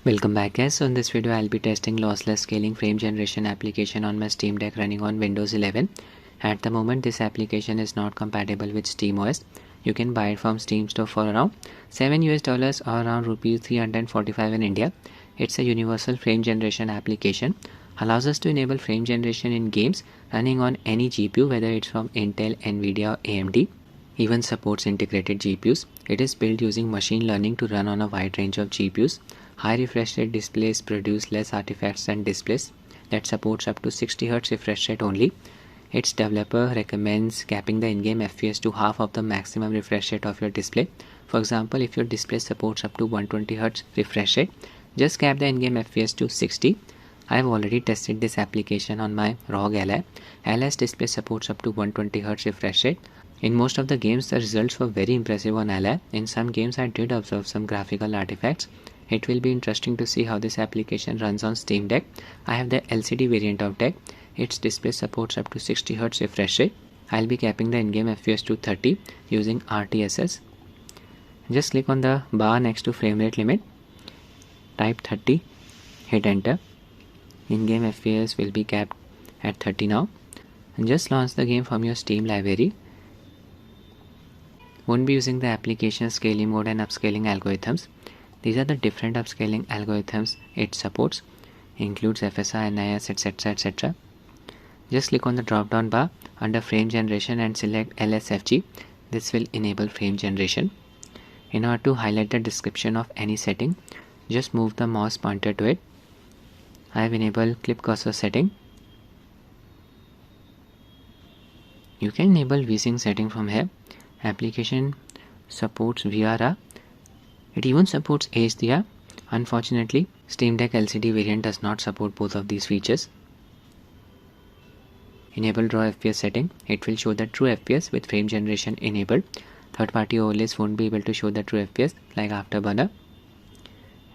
Welcome back guys. So in this video I'll be testing lossless scaling frame generation application on my Steam Deck running on Windows 11. At the moment this application is not compatible with SteamOS. You can buy it from Steam store for around $7 or around rupees 345 in India. It's a universal frame generation application. Allows us to enable frame generation in games running on any GPU, whether it's from Intel, Nvidia or AMD. Even supports integrated GPUs. It is built using machine learning to run on a wide range of GPUs. High refresh rate displays produce less artifacts than displays. That supports up to 60 Hz refresh rate only. Its developer recommends capping the in-game FPS to half of the maximum refresh rate of your display. For example, if your display supports up to 120 Hz refresh rate, just cap the in-game FPS to 60. I have already tested this application on my ROG Ally. Ally's display supports up to 120 Hz refresh rate. In most of the games, the results were very impressive on Ally. In some games, I did observe some graphical artifacts. It will be interesting to see how this application runs on Steam Deck. I have the LCD variant of Deck. Its display supports up to 60 Hz refresh rate. I'll be capping the in-game FPS to 30 using RTSS. Just click on the bar next to frame rate limit. Type 30. Hit enter. In-game FPS will be capped at 30 now. And just launch the game from your Steam library. Won't be using the application scaling mode and upscaling algorithms. These are the different upscaling algorithms it supports, includes FSR, NIS, etc. etc. Just click on the drop down bar under frame generation and select LSFG. This will enable frame generation. In order to highlight the description of any setting, just move the mouse pointer to it. I have enabled clip cursor setting. You can enable VSync setting from here. Application supports VRR. It even supports HDR. Unfortunately, Steam Deck LCD variant does not support both of these features. Enable draw FPS setting. It will show the true FPS with frame generation enabled. Third-party overlays won't be able to show the true FPS like Afterburner.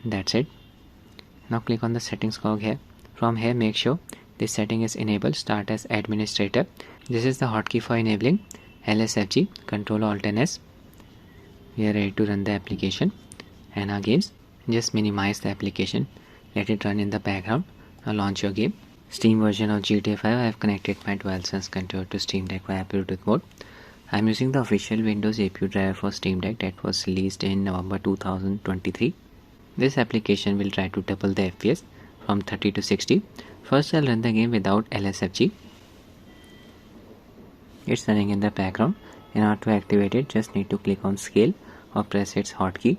That's it. Now click on the settings cog here. From here, make sure this setting is enabled. Start as administrator. This is the hotkey for enabling LSFG, Control Alt and S. We are ready to run the application and our games. Just minimize the application, let it run in the background. Now launch your game. Steam version of GTA 5. I have connected my Dualsense Controller to Steam Deck via Bluetooth mode. I am using the official Windows APU driver for Steam Deck that was released in November 2023. This application will try to double the FPS from 30 to 60. First I'll run the game without LSFG. It's running in the background. In order to activate it, just need to click on scale or press its hotkey.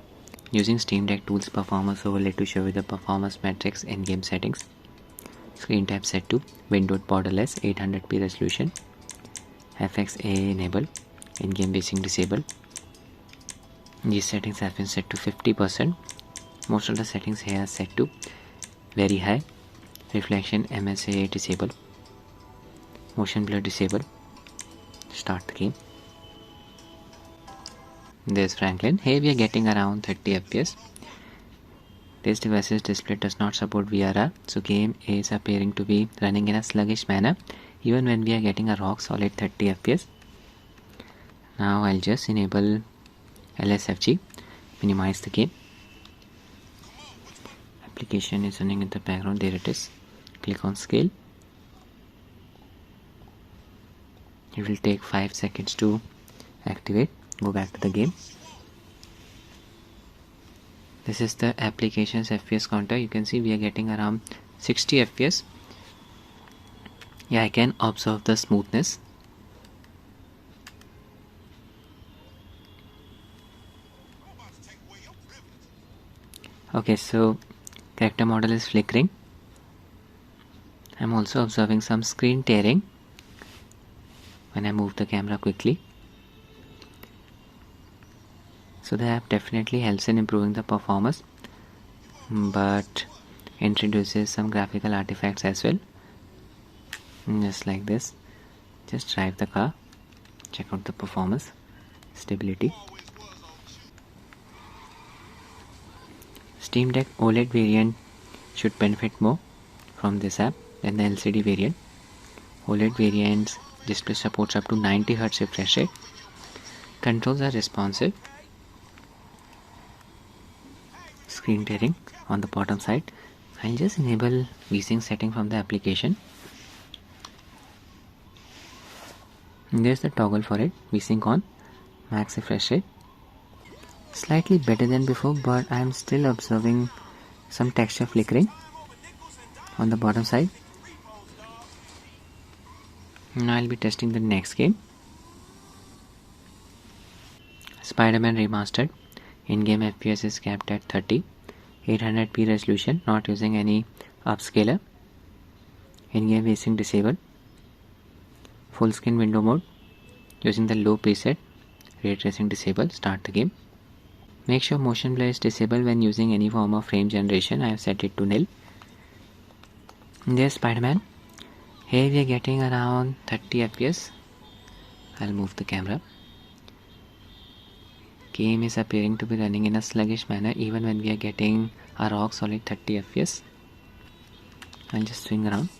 Using Steam Deck Tools Performance Overlay to show you the performance metrics in-game settings. Screen type set to windowed borderless, 800p resolution. FXAA enabled, in-game basing disabled. These settings have been set to 50%. Most of the settings here are set to very high. Reflection MSAA disabled. Motion blur disabled. Start the game. There's Franklin. Here we are getting around 30 FPS. This device's display does not support VRR, so game is appearing to be running in a sluggish manner even when we are getting a rock solid 30 FPS. Now I'll just enable LSFG, minimize the game. Application is running in the background. There it is. Click on scale. It will take 5 seconds to activate. Go back to the game. This is the application's FPS counter. You can see we are getting around 60 FPS. Yeah, I can observe the smoothness. Okay, so character model is flickering. I'm also observing some screen tearing when I move the camera quickly. So the app definitely helps in improving the performance, but introduces some graphical artifacts as well. Just like this. Just drive the car, check out the performance, stability. Steam Deck OLED variant should benefit more from this app than the LCD variant. OLED variant's display supports up to 90 Hz refresh rate. Controls are responsive. Screen tearing. On the bottom side, I'll just enable VSync setting from the application. There's the toggle for it, VSync on, max refresh rate. Slightly better than before, but I'm still observing some texture flickering on the bottom side. Now I'll be testing the next game. Spiderman Remastered. In-game FPS is capped at 30. 800p resolution, not using any upscaler. In-game VSync disabled. Full screen window mode. Using the low preset. Ray tracing disabled. Start the game. Make sure motion blur is disabled when using any form of frame generation. I have set it to nil. There's Spider-Man. Here we are getting around 30 FPS. I'll move the camera. Game is appearing to be running in a sluggish manner even when we are getting a rock solid 30 FPS. I'll just swing around.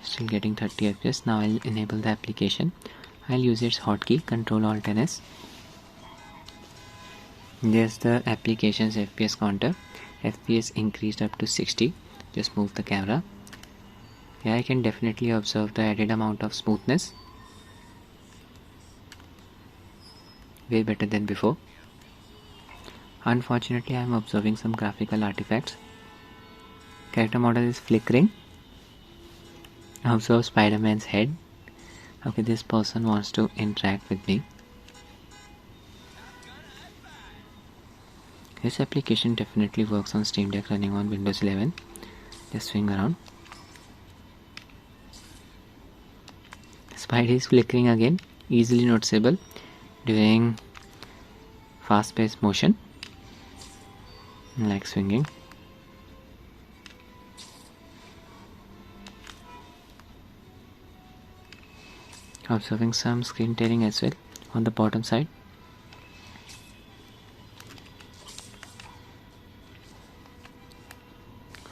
Still getting 30 FPS. Now I'll enable the application. I'll use its hotkey Ctrl-Alt-S. There's the application's FPS counter. FPS increased up to 60. Just move the camera. Yeah, I can definitely observe the added amount of smoothness. Way better than before. Unfortunately, I am observing some graphical artifacts. Character model is flickering. Observe Spider-Man's head. Okay, this person wants to interact with me. This application definitely works on Steam Deck running on Windows 11. Just swing around. Spidey is flickering again, easily noticeable during fast-paced motion, like swinging. Observing some screen tearing as well on the bottom side.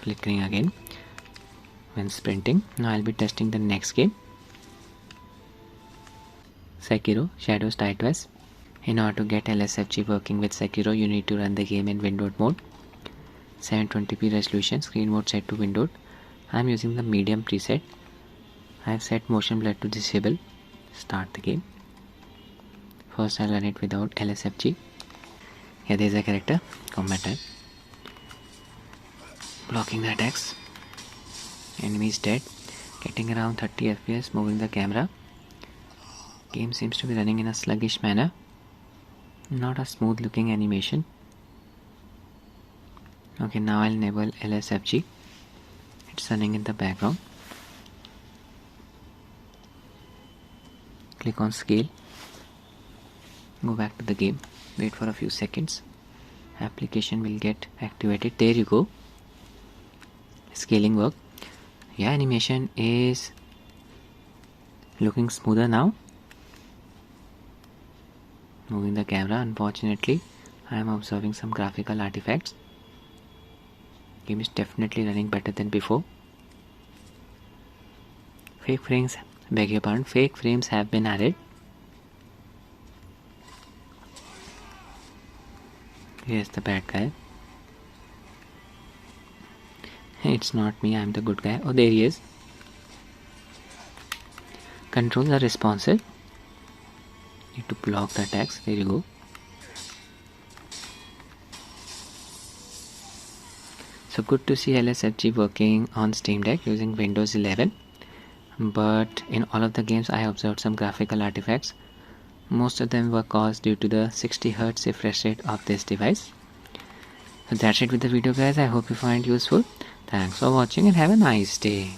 Flickering again when sprinting. Now I'll be testing the next game. Sekiro Shadows Die Twice. In order to get LSFG working with Sekiro, you need to run the game in windowed mode. 720p resolution, screen mode set to windowed. I'm using the medium preset. I have set motion blur to disable. Start the game. First I'll run it without LSFG. Here there is a character, combat type. Blocking the attacks. Enemy is dead. Getting around 30 FPS, moving the camera. Game seems to be running in a sluggish manner. Not a smooth looking animation. Okay, now I'll enable LSFG. It's running in the background. Click on scale. Go back to the game. Wait for a few seconds. Application will get activated. There you go. Scaling work. Yeah, animation is looking smoother now. Moving the camera. Unfortunately, I am observing some graphical artifacts. Game is definitely running better than before. Fake frames, beg your pardon, fake frames have been added. Here's the bad guy. It's not me, I'm the good guy. Oh, there he is. Controls are responsive. Need to block the attacks. There you go. So good to see LSFG working on Steam Deck using Windows 11. But in all of the games I observed some graphical artifacts. Most of them were caused due to the 60Hz refresh rate of this device. So that's it with the video guys. I hope you find it useful. Thanks for watching and have a nice day.